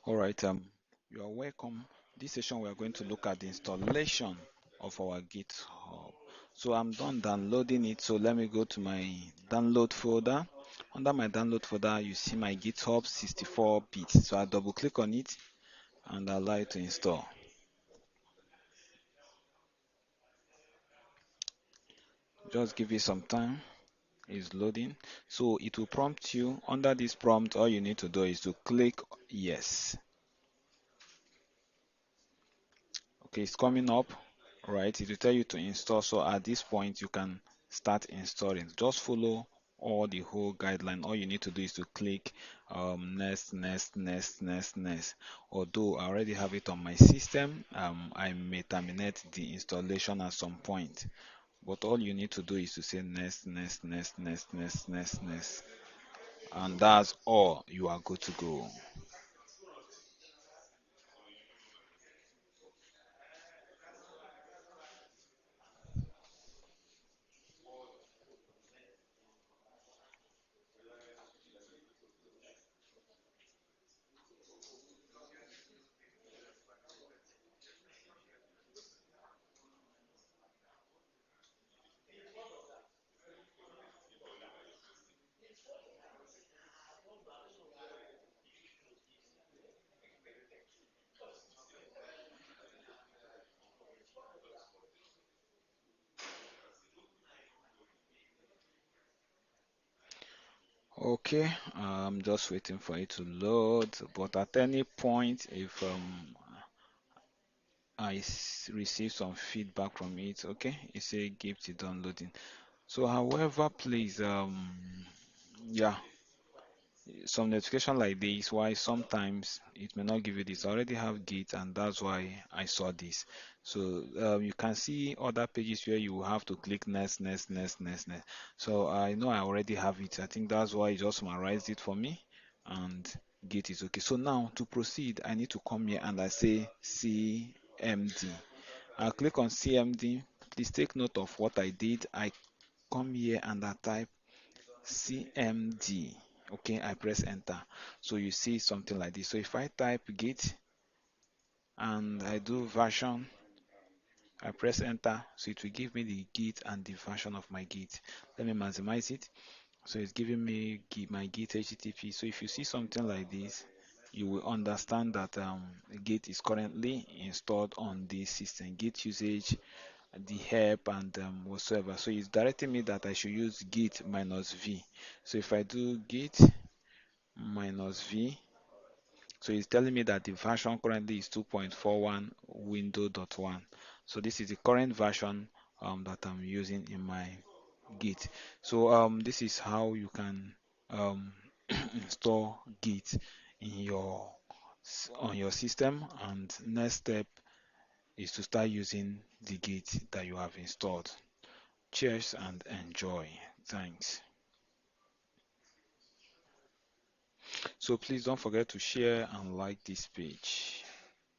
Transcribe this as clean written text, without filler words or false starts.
All right, you are welcome. This session we are going to look at the installation of our GitHub. So I'm done downloading it. So let me go to my download folder. Under my download folder, you see my GitHub 64-bit. So I double click on it and allow it to install. Just give it some time. It's loading. So it will prompt you. Under this prompt, all you need to do is to click yes. Okay, it's coming up, right? It will tell you to install. So at this point you can start installing. Just follow all the whole guideline. All you need to do is to click next. Although I already have it on my system, I may terminate the installation at some point, but all you need to do is to say next, and that's all. You are good to go. Okay, I'm just waiting for it to load, but at any point, if receive some feedback from it, okay, it say gift is downloading. So, however, please, yeah, some notification like this, why sometimes it may not give you this. I already have Git, and that's why I saw this. So you can see other pages where you have to click next. So I know I already have it. I think that's why it just summarized it for me, and Git is okay. So now to proceed, I need to come here and I say CMD. I'll click on CMD. Please take note of what I did. I come here and I type CMD. Okay, I press enter. So you see something like this. So if I type git and I do version, I press enter. So it will give me the git and the version of my git. Let me maximize it. So it's giving me my git HTTP. So if you see something like this, you will understand that git is currently installed on this system. Git usage, the help, and whatsoever. So it's directing me that I should use git minus v. So if I do git minus v, so it's telling me that the version currently is 2.41 window.1. So this is the current version that I'm using in my git. So this is how you can um, install git in your on your system, and next step is to start using the git that you have installed. Cheers and enjoy. Thanks. So please don't forget to share and like this page.